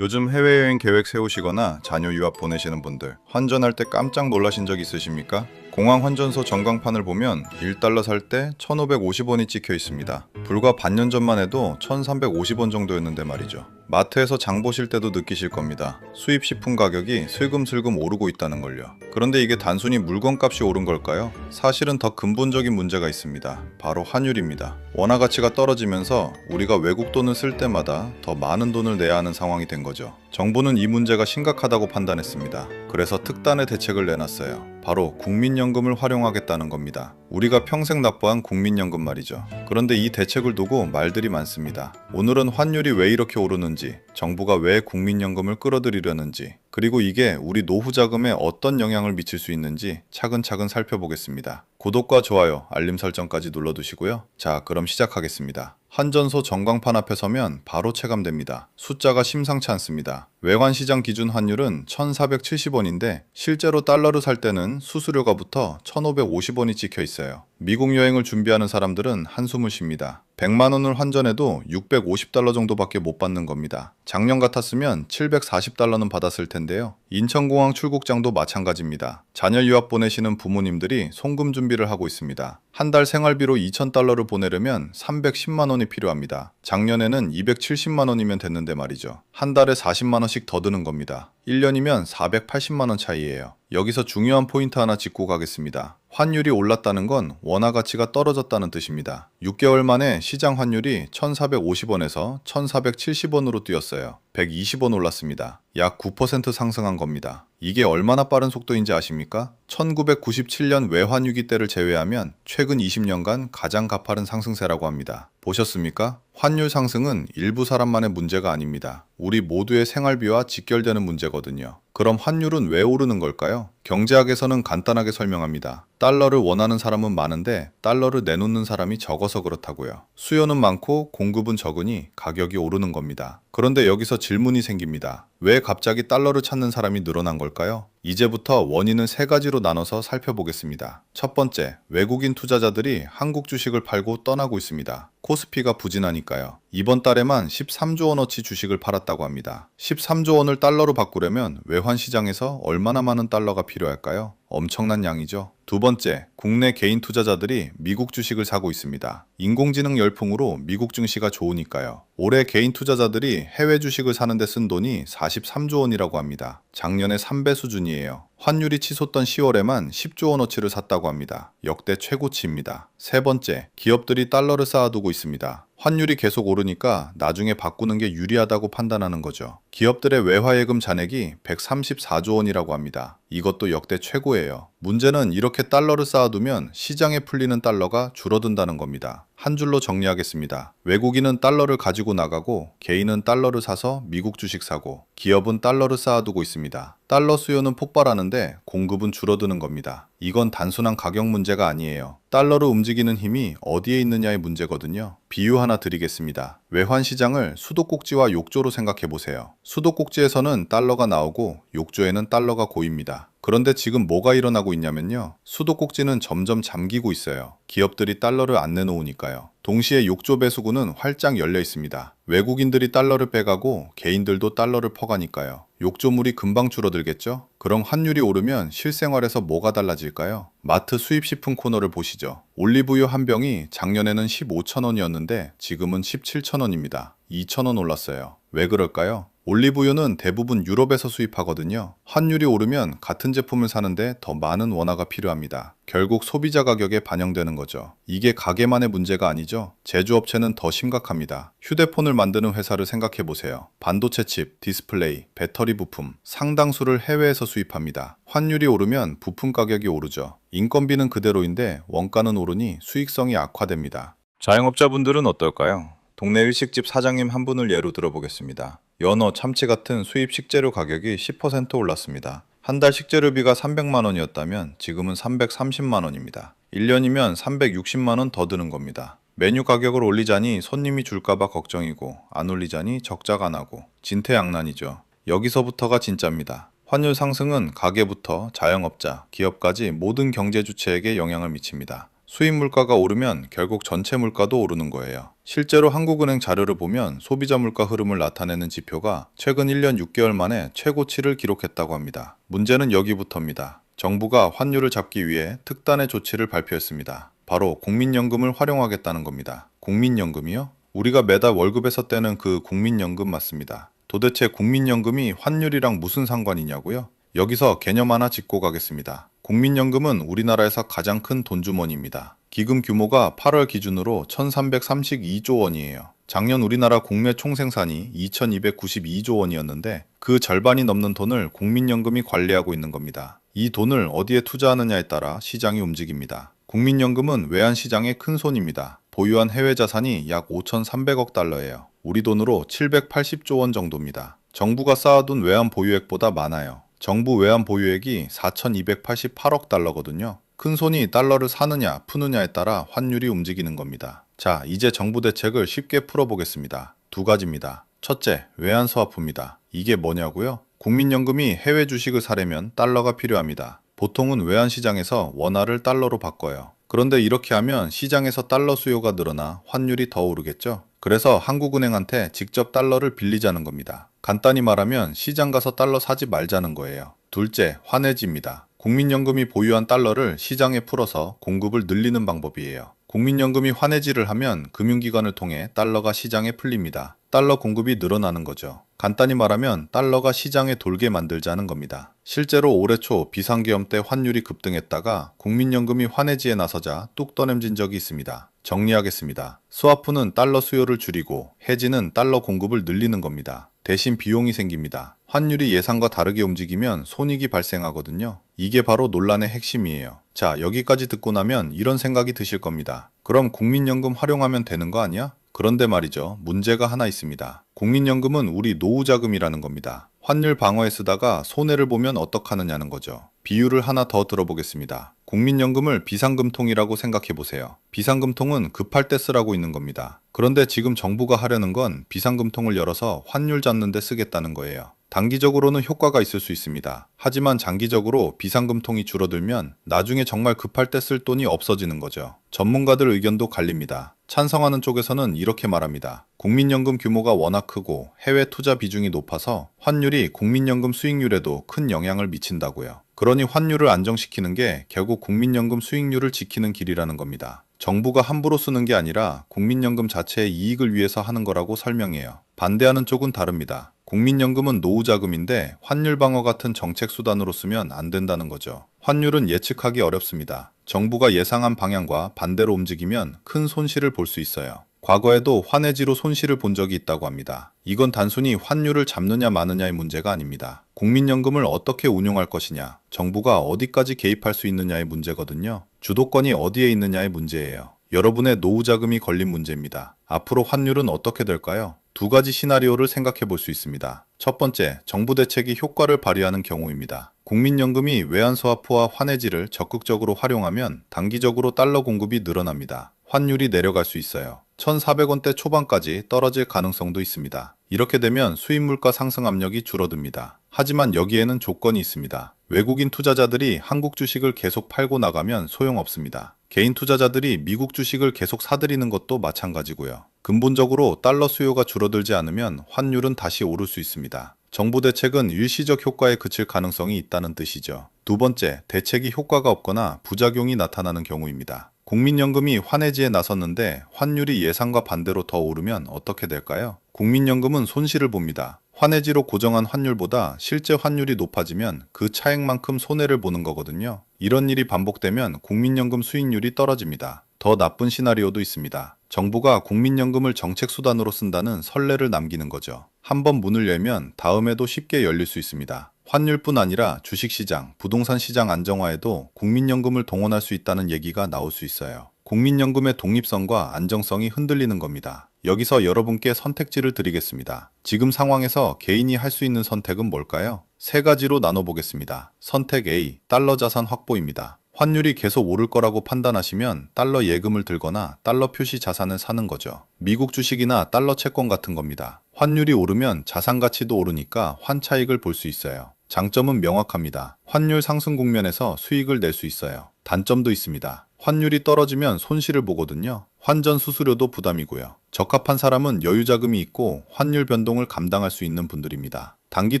요즘 해외여행 계획 세우시거나 자녀 유학 보내시는 분들 환전할 때 깜짝 놀라신 적 있으십니까? 공항 환전소 전광판을 보면 1달러 살 때 1,550원이 찍혀 있습니다. 불과 반년 전만 해도 1,350원 정도였는데 말이죠. 마트에서 장 보실 때도 느끼실 겁니다. 수입 식품 가격이 슬금슬금 오르고 있다는 걸요. 그런데 이게 단순히 물건값이 오른 걸까요? 사실은 더 근본적인 문제가 있습니다. 바로 환율입니다. 원화 가치가 떨어지면서 우리가 외국 돈을 쓸 때마다 더 많은 돈을 내야 하는 상황이 된 거죠. 정부는 이 문제가 심각하다고 판단했습니다. 그래서 특단의 대책을 내놨어요. 바로 국민연금을 활용하겠다는 겁니다. 우리가 평생 납부한 국민연금 말이죠. 그런데 이 대책을 두고 말들이 많습니다. 오늘은 환율이 왜 이렇게 오르는지, 정부가 왜 국민연금을 끌어들이려는지, 그리고 이게 우리 노후 자금에 어떤 영향을 미칠 수 있는지 차근차근 살펴보겠습니다. 구독과 좋아요, 알림 설정까지 눌러두시고요. 자, 그럼 시작하겠습니다. 환전소 전광판 앞에 서면 바로 체감됩니다. 숫자가 심상치 않습니다. 외환시장 기준 환율은 1,470원인데 실제로 달러를 살 때는 수수료가 붙어 1,550원이 찍혀 있어요. 미국 여행을 준비하는 사람들은 한숨을 쉽니다. 100만 원을 환전해도 650달러 정도밖에 못 받는 겁니다. 작년 같았으면 740달러는 받았을 텐데요. 인천공항 출국장도 마찬가지입니다. 자녀 유학 보내시는 부모님들이 송금 준비를 하고 있습니다. 한 달 생활비로 2,000달러를 보내려면 310만 원이 필요합니다. 작년에는 270만 원이면 됐는데 말이죠. 한 달에 40만 원씩 더 드는 겁니다. 1년이면 480만 원 차이예요. 여기서 중요한 포인트 하나 짚고 가겠습니다. 환율이 올랐다는 건 원화 가치가 떨어졌다는 뜻입니다. 6개월 만에 시장 환율이 1,450원에서 1,470원으로 뛰었어요. 120원 올랐습니다. 약 9% 상승한 겁니다. 이게 얼마나 빠른 속도인지 아십니까? 1997년 외환위기 때를 제외하면 최근 20년간 가장 가파른 상승세라고 합니다. 보셨습니까? 환율 상승은 일부 사람만의 문제가 아닙니다. 우리 모두의 생활비와 직결되는 문제거든요. 그럼 환율은 왜 오르는 걸까요? 경제학에서는 간단하게 설명합니다. 달러를 원하는 사람은 많은데 달러를 내놓는 사람이 적어서 그렇다고요. 수요는 많고 공급은 적으니 가격이 오르는 겁니다. 그런데 여기서 질문이 생깁니다. 왜 갑자기 달러를 찾는 사람이 늘어난 걸까요? 이제부터 원인은 세 가지로 나눠서 살펴보겠습니다. 첫 번째, 외국인 투자자들이 한국 주식을 팔고 떠나고 있습니다. 코스피가 부진하니까요. 이번 달에만 13조 원어치 주식을 팔았다고 합니다. 13조 원을 달러로 바꾸려면 외환시장에서 얼마나 많은 달러가 필요할까요? 엄청난 양이죠. 두 번째, 국내 개인 투자자들이 미국 주식을 사고 있습니다. 인공지능 열풍으로 미국 증시가 좋으니까요. 올해 개인 투자자들이 해외 주식을 사는데 쓴 돈이 43조 원이라고 합니다. 작년의 3배 수준이에요. 환율이 치솟던 10월에만 10조 원어치를 샀다고 합니다. 역대 최고치입니다. 세 번째, 기업들이 달러를 쌓아두고 있습니다. 환율이 계속 오르니까 나중에 바꾸는 게 유리하다고 판단하는 거죠. 기업들의 외화예금 잔액이 134조 원이라고 합니다. 이것도 역대 최고예요. 문제는 이렇게 달러를 쌓아두면 시장에 풀리는 달러가 줄어든다는 겁니다. 한 줄로 정리하겠습니다. 외국인은 달러를 가지고 나가고 개인은 달러를 사서 미국 주식 사고 기업은 달러를 쌓아두고 있습니다. 달러 수요는 폭발하는데 공급은 줄어드는 겁니다. 이건 단순한 가격 문제가 아니에요. 달러로 움직이는 힘이 어디에 있느냐의 문제거든요. 비유 하나 드리겠습니다. 외환시장을 수도꼭지와 욕조로 생각해보세요. 수도꼭지에서는 달러가 나오고 욕조에는 달러가 고입니다. 그런데 지금 뭐가 일어나고 있냐면요. 수도꼭지는 점점 잠기고 있어요. 기업들이 달러를 안 내놓으니까요. 동시에 욕조 배수구는 활짝 열려 있습니다. 외국인들이 달러를 빼가고 개인들도 달러를 퍼가니까요. 욕조물이 금방 줄어들겠죠? 그럼 환율이 오르면 실생활에서 뭐가 달라질까요? 마트 수입식품 코너를 보시죠. 올리브유 한 병이 작년에는 15,000원이었는데 지금은 17,000원입니다. 2,000원 올랐어요. 왜 그럴까요? 올리브유는 대부분 유럽에서 수입하거든요. 환율이 오르면 같은 제품을 사는데 더 많은 원화가 필요합니다. 결국 소비자 가격에 반영되는 거죠. 이게 가게만의 문제가 아니죠. 제조업체는 더 심각합니다. 휴대폰을 만드는 회사를 생각해보세요. 반도체 칩, 디스플레이, 배터리 부품, 상당수를 해외에서 수입합니다. 환율이 오르면 부품 가격이 오르죠. 인건비는 그대로인데 원가는 오르니 수익성이 악화됩니다. 자영업자분들은 어떨까요? 동네 일식집 사장님 한 분을 예로 들어보겠습니다. 연어, 참치 같은 수입 식재료 가격이 10% 올랐습니다. 한 달 식재료비가 300만 원이었다면 지금은 330만 원입니다. 1년이면 360만 원 더 드는 겁니다. 메뉴 가격을 올리자니 손님이 줄까봐 걱정이고 안 올리자니 적자가 나고 진퇴양난이죠. 여기서부터가 진짜입니다. 환율 상승은 가게부터 자영업자, 기업까지 모든 경제 주체에게 영향을 미칩니다. 수입 물가가 오르면 결국 전체 물가도 오르는 거예요. 실제로 한국은행 자료를 보면 소비자 물가 흐름을 나타내는 지표가 최근 1년 6개월 만에 최고치를 기록했다고 합니다. 문제는 여기부터입니다. 정부가 환율을 잡기 위해 특단의 조치를 발표했습니다. 바로 국민연금을 활용하겠다는 겁니다. 국민연금이요? 우리가 매달 월급에서 떼는 그 국민연금 맞습니다. 도대체 국민연금이 환율이랑 무슨 상관이냐고요? 여기서 개념 하나 짚고 가겠습니다. 국민연금은 우리나라에서 가장 큰 돈주머니입니다. 기금 규모가 8월 기준으로 1332조 원이에요. 작년 우리나라 국내 총생산이 2292조 원이었는데 그 절반이 넘는 돈을 국민연금이 관리하고 있는 겁니다. 이 돈을 어디에 투자하느냐에 따라 시장이 움직입니다. 국민연금은 외환시장의 큰 손입니다. 보유한 해외 자산이 약 5,300억 달러예요. 우리 돈으로 780조 원 정도입니다. 정부가 쌓아둔 외환 보유액보다 많아요. 정부 외환 보유액이 4,288억 달러거든요. 큰 손이 달러를 사느냐 푸느냐에 따라 환율이 움직이는 겁니다. 자, 이제 정부 대책을 쉽게 풀어보겠습니다. 두 가지입니다. 첫째, 외환 스와프입니다. 이게 뭐냐고요? 국민연금이 해외 주식을 사려면 달러가 필요합니다. 보통은 외환 시장에서 원화를 달러로 바꿔요. 그런데 이렇게 하면 시장에서 달러 수요가 늘어나 환율이 더 오르겠죠? 그래서 한국은행한테 직접 달러를 빌리자는 겁니다. 간단히 말하면 시장 가서 달러 사지 말자는 거예요. 둘째, 환해지입니다. 국민연금이 보유한 달러를 시장에 풀어서 공급을 늘리는 방법이에요. 국민연금이 환해지를 하면 금융기관을 통해 달러가 시장에 풀립니다. 달러 공급이 늘어나는 거죠. 간단히 말하면 달러가 시장에 돌게 만들자는 겁니다. 실제로 올해 초 비상계엄 때 환율이 급등했다가 국민연금이 환해지에 나서자 뚝 떠넘진 적이 있습니다. 정리하겠습니다. 스와프는 달러 수요를 줄이고 해지는 달러 공급을 늘리는 겁니다. 대신 비용이 생깁니다. 환율이 예상과 다르게 움직이면 손익이 발생하거든요. 이게 바로 논란의 핵심이에요. 자, 여기까지 듣고 나면 이런 생각이 드실 겁니다. 그럼 국민연금 활용하면 되는 거 아니야? 그런데 말이죠. 문제가 하나 있습니다. 국민연금은 우리 노후자금이라는 겁니다. 환율 방어에 쓰다가 손해를 보면 어떡하느냐는 거죠. 비유를 하나 더 들어보겠습니다. 국민연금을 비상금통이라고 생각해 보세요. 비상금통은 급할 때 쓰라고 있는 겁니다. 그런데 지금 정부가 하려는 건 비상금통을 열어서 환율 잡는 데 쓰겠다는 거예요. 단기적으로는 효과가 있을 수 있습니다. 하지만 장기적으로 비상금통이 줄어들면 나중에 정말 급할 때 쓸 돈이 없어지는 거죠. 전문가들 의견도 갈립니다. 찬성하는 쪽에서는 이렇게 말합니다. 국민연금 규모가 워낙 크고 해외 투자 비중이 높아서 환율이 국민연금 수익률에도 큰 영향을 미친다고요. 그러니 환율을 안정시키는 게 결국 국민연금 수익률을 지키는 길이라는 겁니다. 정부가 함부로 쓰는 게 아니라 국민연금 자체의 이익을 위해서 하는 거라고 설명해요. 반대하는 쪽은 다릅니다. 국민연금은 노후자금인데 환율 방어 같은 정책 수단으로 쓰면 안 된다는 거죠. 환율은 예측하기 어렵습니다. 정부가 예상한 방향과 반대로 움직이면 큰 손실을 볼 수 있어요. 과거에도 환해지로 손실을 본 적이 있다고 합니다. 이건 단순히 환율을 잡느냐 마느냐의 문제가 아닙니다. 국민연금을 어떻게 운용할 것이냐, 정부가 어디까지 개입할 수 있느냐의 문제거든요. 주도권이 어디에 있느냐의 문제예요. 여러분의 노후자금이 걸린 문제입니다. 앞으로 환율은 어떻게 될까요? 두 가지 시나리오를 생각해 볼 수 있습니다. 첫 번째, 정부 대책이 효과를 발휘하는 경우입니다. 국민연금이 외환스와프와 환해지를 적극적으로 활용하면 단기적으로 달러 공급이 늘어납니다. 환율이 내려갈 수 있어요. 1,400원대 초반까지 떨어질 가능성도 있습니다. 이렇게 되면 수입물가 상승 압력이 줄어듭니다. 하지만 여기에는 조건이 있습니다. 외국인 투자자들이 한국 주식을 계속 팔고 나가면 소용없습니다. 개인 투자자들이 미국 주식을 계속 사들이는 것도 마찬가지고요. 근본적으로 달러 수요가 줄어들지 않으면 환율은 다시 오를 수 있습니다. 정부 대책은 일시적 효과에 그칠 가능성이 있다는 뜻이죠. 두 번째, 대책이 효과가 없거나 부작용이 나타나는 경우입니다. 국민연금이 환해지에 나섰는데 환율이 예상과 반대로 더 오르면 어떻게 될까요? 국민연금은 손실을 봅니다. 환해지로 고정한 환율보다 실제 환율이 높아지면 그 차액만큼 손해를 보는 거거든요. 이런 일이 반복되면 국민연금 수익률이 떨어집니다. 더 나쁜 시나리오도 있습니다. 정부가 국민연금을 정책 수단으로 쓴다는 선례를 남기는 거죠. 한번 문을 열면 다음에도 쉽게 열릴 수 있습니다. 환율뿐 아니라 주식시장, 부동산 시장 안정화에도 국민연금을 동원할 수 있다는 얘기가 나올 수 있어요. 국민연금의 독립성과 안정성이 흔들리는 겁니다. 여기서 여러분께 선택지를 드리겠습니다. 지금 상황에서 개인이 할 수 있는 선택은 뭘까요? 세 가지로 나눠보겠습니다. 선택 A, 달러 자산 확보입니다. 환율이 계속 오를 거라고 판단하시면 달러 예금을 들거나 달러 표시 자산을 사는 거죠. 미국 주식이나 달러 채권 같은 겁니다. 환율이 오르면 자산 가치도 오르니까 환차익을 볼 수 있어요. 장점은 명확합니다. 환율 상승 국면에서 수익을 낼 수 있어요. 단점도 있습니다. 환율이 떨어지면 손실을 보거든요. 환전 수수료도 부담이고요. 적합한 사람은 여유 자금이 있고 환율 변동을 감당할 수 있는 분들입니다. 단기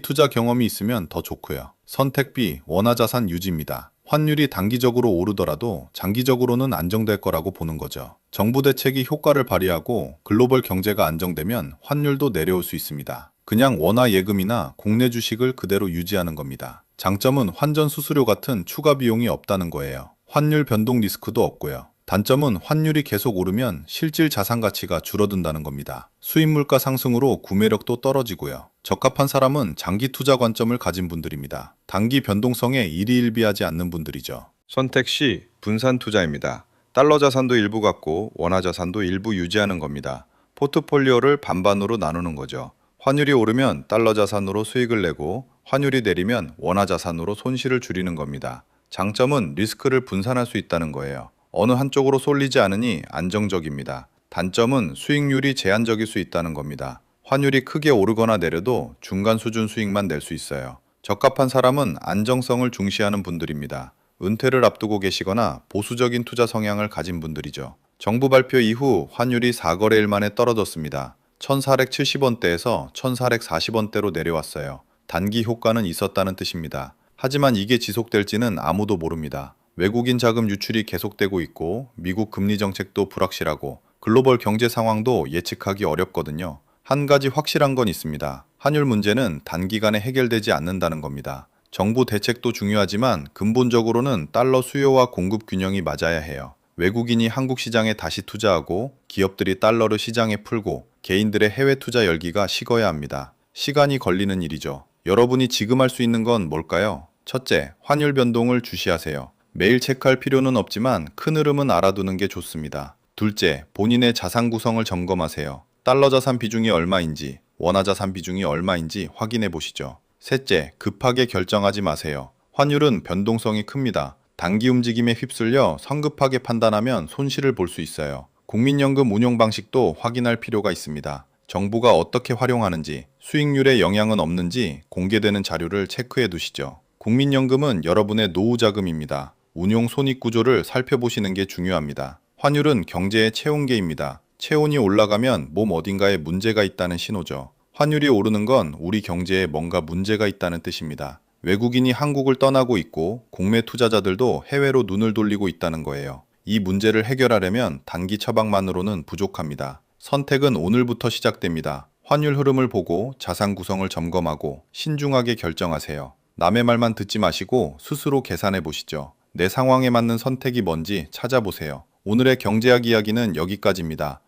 투자 경험이 있으면 더 좋고요. 선택 B, 원화 자산 유지입니다. 환율이 단기적으로 오르더라도 장기적으로는 안정될 거라고 보는 거죠. 정부 대책이 효과를 발휘하고 글로벌 경제가 안정되면 환율도 내려올 수 있습니다. 그냥 원화 예금이나 국내 주식을 그대로 유지하는 겁니다. 장점은 환전 수수료 같은 추가 비용이 없다는 거예요. 환율 변동 리스크도 없고요. 단점은 환율이 계속 오르면 실질 자산 가치가 줄어든다는 겁니다. 수입 물가 상승으로 구매력도 떨어지고요. 적합한 사람은 장기 투자 관점을 가진 분들입니다. 단기 변동성에 일희일비하지 않는 분들이죠. 선택 C, 분산 투자입니다. 달러 자산도 일부 갖고 원화 자산도 일부 유지하는 겁니다. 포트폴리오를 반반으로 나누는 거죠. 환율이 오르면 달러 자산으로 수익을 내고 환율이 내리면 원화 자산으로 손실을 줄이는 겁니다. 장점은 리스크를 분산할 수 있다는 거예요. 어느 한쪽으로 쏠리지 않으니 안정적입니다. 단점은 수익률이 제한적일 수 있다는 겁니다. 환율이 크게 오르거나 내려도 중간 수준 수익만 낼 수 있어요. 적합한 사람은 안정성을 중시하는 분들입니다. 은퇴를 앞두고 계시거나 보수적인 투자 성향을 가진 분들이죠. 정부 발표 이후 환율이 4거래일 만에 떨어졌습니다. 1470원대에서 1440원대로 내려왔어요. 단기 효과는 있었다는 뜻입니다. 하지만 이게 지속될지는 아무도 모릅니다. 외국인 자금 유출이 계속되고 있고 미국 금리 정책도 불확실하고 글로벌 경제 상황도 예측하기 어렵거든요. 한 가지 확실한 건 있습니다. 환율 문제는 단기간에 해결되지 않는다는 겁니다. 정부 대책도 중요하지만 근본적으로는 달러 수요와 공급 균형이 맞아야 해요. 외국인이 한국 시장에 다시 투자하고 기업들이 달러를 시장에 풀고 개인들의 해외 투자 열기가 식어야 합니다. 시간이 걸리는 일이죠. 여러분이 지금 할 수 있는 건 뭘까요? 첫째, 환율 변동을 주시하세요. 매일 체크할 필요는 없지만 큰 흐름은 알아두는 게 좋습니다. 둘째, 본인의 자산 구성을 점검하세요. 달러 자산 비중이 얼마인지, 원화 자산 비중이 얼마인지 확인해 보시죠. 셋째, 급하게 결정하지 마세요. 환율은 변동성이 큽니다. 단기 움직임에 휩쓸려 성급하게 판단하면 손실을 볼 수 있어요. 국민연금 운용 방식도 확인할 필요가 있습니다. 정부가 어떻게 활용하는지, 수익률에 영향은 없는지 공개되는 자료를 체크해 두시죠. 국민연금은 여러분의 노후 자금입니다. 운용 손익 구조를 살펴보시는 게 중요합니다. 환율은 경제의 체온계입니다. 체온이 올라가면 몸 어딘가에 문제가 있다는 신호죠. 환율이 오르는 건 우리 경제에 뭔가 문제가 있다는 뜻입니다. 외국인이 한국을 떠나고 있고 국내 투자자들도 해외로 눈을 돌리고 있다는 거예요. 이 문제를 해결하려면 단기 처방만으로는 부족합니다. 선택은 오늘부터 시작됩니다. 환율 흐름을 보고 자산 구성을 점검하고 신중하게 결정하세요. 남의 말만 듣지 마시고 스스로 계산해 보시죠. 내 상황에 맞는 선택이 뭔지 찾아보세요. 오늘의 경제학 이야기는 여기까지입니다.